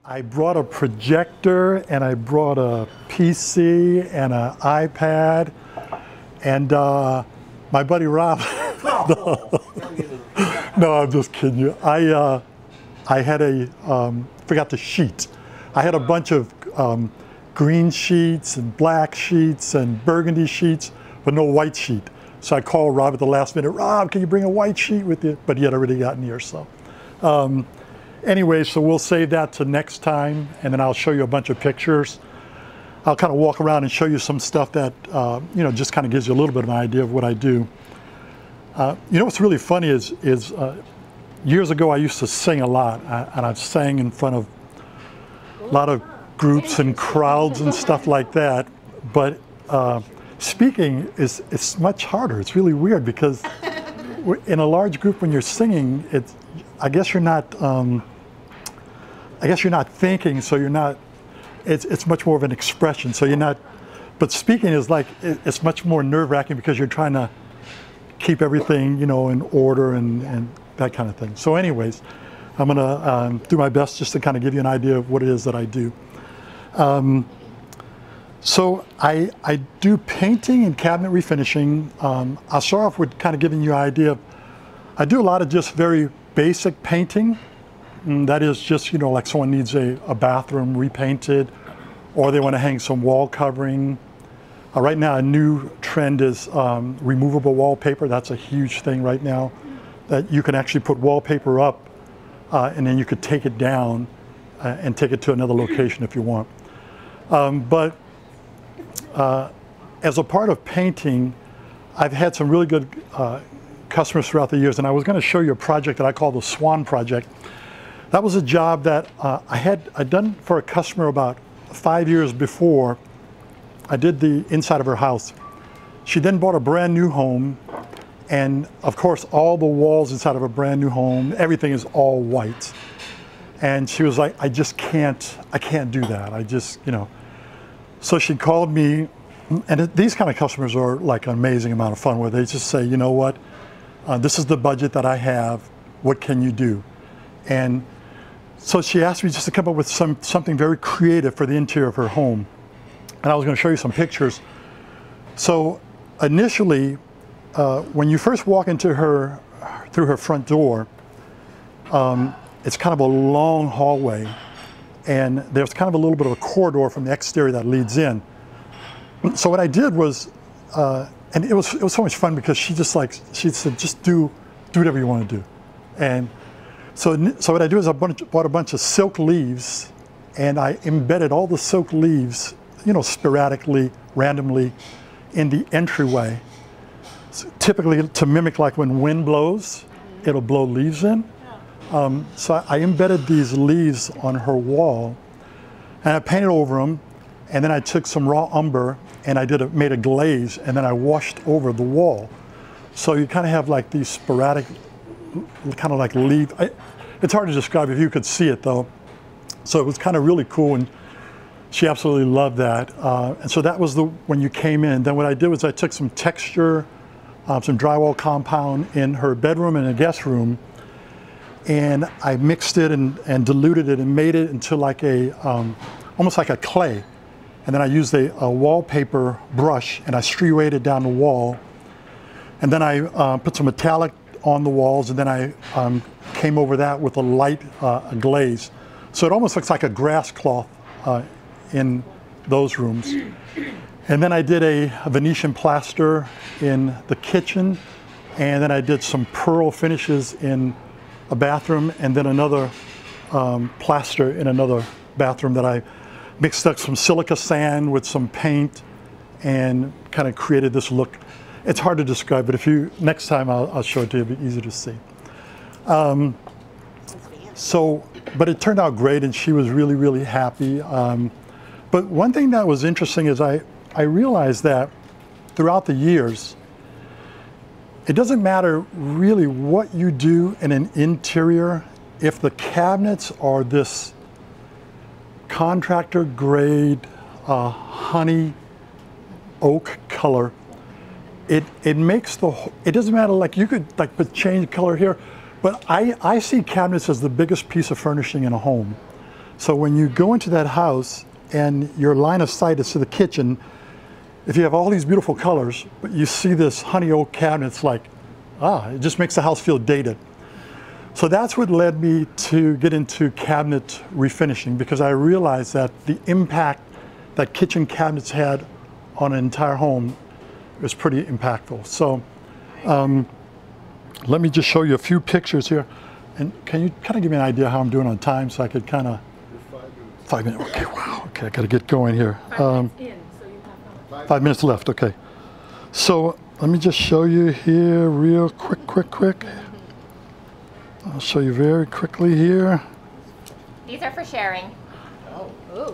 I brought a projector and I brought a PC and an iPad and my buddy Rob. No, I'm just kidding you. I had forgot the sheet. I had a bunch of green sheets and black sheets and burgundy sheets, but no white sheet. So I called Rob at the last minute. Rob, can you bring a white sheet with you? But he had already gotten here, so. Anyway, so we'll save that to next time, and then I'll show you a bunch of pictures. I'll kind of walk around and show you some stuff that, just kind of gives you a little bit of an idea of what I do. What's really funny is years ago I used to sing a lot, and I've sang in front of a lot of groups and crowds and stuff like that. But speaking it's much harder. It's really weird because in a large group when you're singing, I guess you're not thinking, so you're not. It's much more of an expression. So you're not. But speaking is like it's much more nerve-wracking because you're trying to keep everything, in order and that kind of thing. So anyways, I'm gonna do my best just to kind of give you an idea of what it is that I do. So I do painting and cabinet refinishing. I'll start off with kind of giving you an idea of, I do a lot of just very basic painting. That is just, like someone needs a bathroom repainted, or they want to hang some wall covering. Right now, a new trend is removable wallpaper. That's a huge thing right now, that you can actually put wallpaper up and then you could take it down and take it to another location if you want. But as a part of painting, I've had some really good customers throughout the years, and I was going to show you a project that I call the Swan Project. That was a job that I'd done for a customer about 5 years before. I did the inside of her house. She then bought a brand new home, and of course all the walls inside of a brand new home, everything is all white. And she was like, I can't do that. So she called me, and these kind of customers are like an amazing amount of fun, where they just say, you know what, this is the budget that I have, what can you do? And so she asked me just to come up with something very creative for the interior of her home. And I was going to show you some pictures. So initially, when you first walk into through her front door, it's kind of a long hallway, and there's kind of a little bit of a corridor from the exterior that leads in. So what I did was, and it was so much fun because she said, just do whatever you want to do. And so what I do is I bought a bunch of silk leaves, and I embedded all the silk leaves, sporadically, randomly, in the entryway. So typically to mimic like when wind blows, it'll blow leaves in. So I embedded these leaves on her wall, and I painted over them, and then I took some raw umber and I made a glaze, and then I washed over the wall. So you kind of have like these sporadic, kind of like leaf. It's hard to describe if you could see it though. So it was kind of really cool, and she absolutely loved that. And so that was when you came in. Then what I did was I took some texture, some drywall compound in her bedroom and a guest room, and I mixed it and diluted it and made it into like almost like a clay. And then I used a wallpaper brush and I striated down the wall. And then I put some metallic on the walls, and then I came over that with a light glaze. So it almost looks like a grass cloth in those rooms. And then I did a Venetian plaster in the kitchen, and then I did some pearl finishes in a bathroom, and then another plaster in another bathroom that I mixed up some silica sand with some paint and kind of created this look. It's hard to describe, but next time I'll show it to you, it'll be easy to see. But it turned out great, and she was really, really happy. But one thing that was interesting is I realized that throughout the years, it doesn't matter really what you do in an interior, if the cabinets are this contractor grade honey oak color, it makes it doesn't matter, like you could change color here, but I see cabinets as the biggest piece of furnishing in a home. So when you go into that house and your line of sight is to the kitchen, if you have all these beautiful colors, but you see this honey oak cabinet, it's like, it just makes the house feel dated. So that's what led me to get into cabinet refinishing, because I realized that the impact that kitchen cabinets had on an entire home was pretty impactful. So let me just show you a few pictures here. And can you kind of give me an idea how I'm doing on time, so I could kind of... 5 minutes. Okay, wow. Okay, I got to get going here. 5 minutes in, so you have 5 minutes left, okay. So let me just show you here real quick. I'll show you very quickly here. These are for sharing. Oh. Ooh.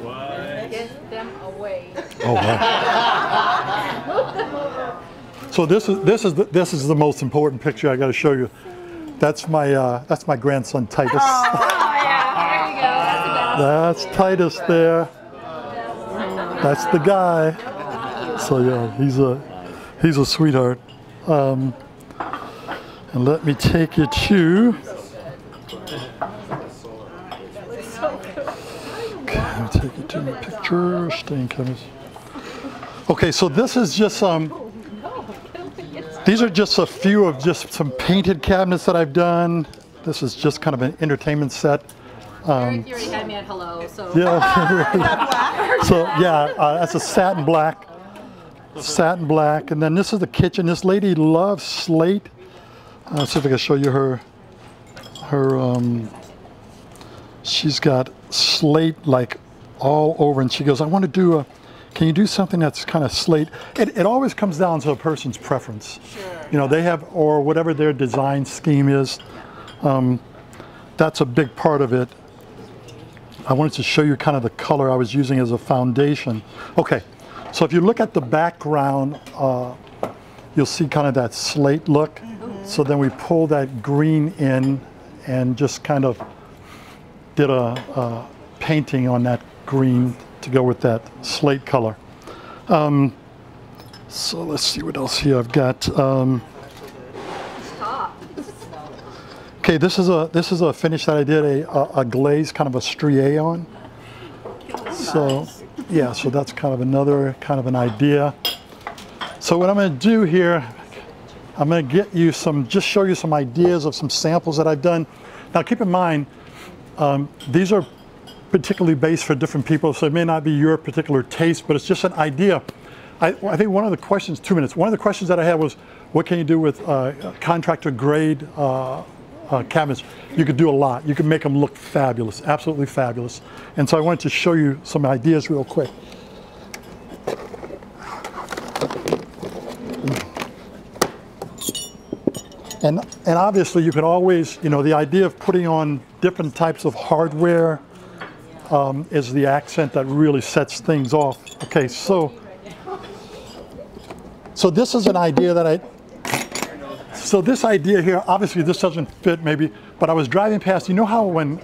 What? Get them away. Oh, wow. So this is the most important picture I got to show you. That's my grandson Titus. Oh, yeah. There you go. That's Titus there. That's the guy. So yeah, he's a sweetheart. And let me take you to. Okay, let me take you to my picture. Stain cameras. Okay, so this is just these are just a few of just some painted cabinets that I've done. This is just kind of an entertainment set. You already had me at hello, so. Yeah. So yeah, that's a satin black. Satin black, and then this is the kitchen. This lady loves slate. Let's see if I can show you her. She's got slate like all over, and she goes, "I want to do a. Can you do something that's kind of slate?" It always comes down to a person's preference. Sure. You know, they have, or whatever their design scheme is. That's a big part of it. I wanted to show you kind of the color I was using as a foundation. Okay, so if you look at the background, you'll see kind of that slate look. So then we pulled that green in and just kind of did a painting on that green to go with that slate color. So let's see what else here I've got. Okay, this is a finish that I did a glaze, kind of a strié on. So yeah, so that's kind of another kind of an idea. So what I'm going to do here, I'm going to get you just show you some ideas of some samples that I've done. Now keep in mind, these are particularly based for different people, so it may not be your particular taste, but it's just an idea. I think one of the questions, 2 minutes, one of the questions that I had was, what can you do with contractor grade cabinets? You could do a lot. You could make them look fabulous, absolutely fabulous. And so I wanted to show you some ideas real quick. And obviously you can always, you know, the idea of putting on different types of hardware is the accent that really sets things off. Okay, so this is an idea that so this idea here, obviously this doesn't fit maybe, but I was driving past, you know how when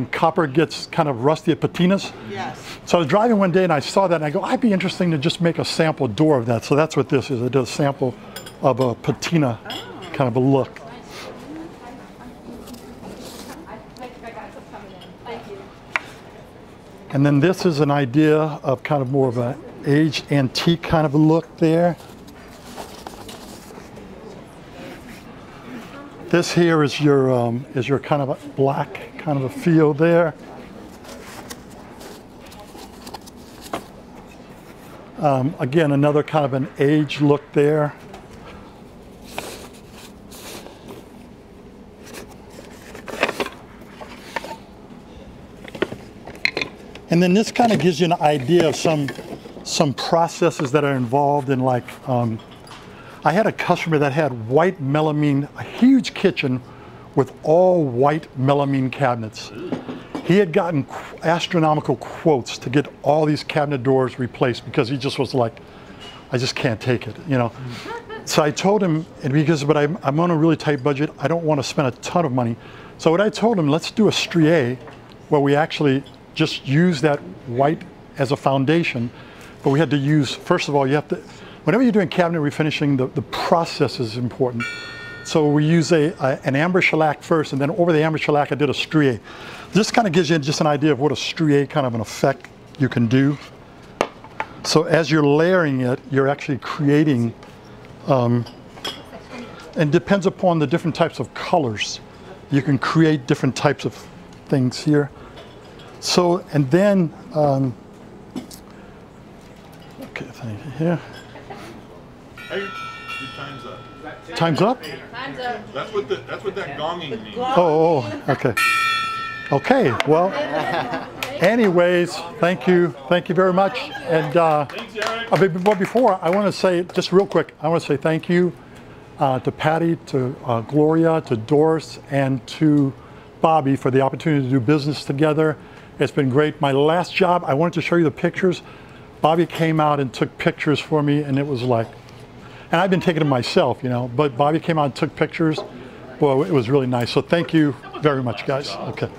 copper gets kind of rusty at patinas? Yes. So I was driving one day and I saw that and I go, I'd be interesting to just make a sample door of that. So that's what this is. I did a sample of a patina kind of a look. And then this is an idea of kind of more of an aged antique kind of a look there. This here is your kind of a black kind of a feel there. Again, another kind of an aged look there. And then this kind of gives you an idea of some processes that are involved in, like, I had a customer that had white melamine, a huge kitchen with all white melamine cabinets. He had gotten astronomical quotes to get all these cabinet doors replaced because he just was like, I just can't take it, you know. So I told him, but I'm on a really tight budget, I don't want to spend a ton of money. So what I told him, let's do a strié where we actually just use that white as a foundation, but we had to use, first of all, you have to, whenever you're doing cabinet refinishing, the process is important. So we use an amber shellac first, and then over the amber shellac I did a strié. This kind of gives you just an idea of what a strié kind of an effect you can do. So as you're layering it, you're actually creating, and depends upon the different types of colors. You can create different types of things here. So, and then, okay, thank you here. Hey, your time's up. Time's up? Time's up. That's what that gonging means. Oh, okay. Okay, well, anyways, thank you very much. And Thanks, Eric. but before, I want to say, just real quick, I want to say thank you to Patty, to Gloria, to Doris, and to Bobby for the opportunity to do business together. It's been great. My last job, I wanted to show you the pictures. Bobby came out and took pictures for me, and it was like, and I've been taking them myself, you know, but Bobby came out and took pictures. Well, it was really nice. So thank you very much, guys. Okay.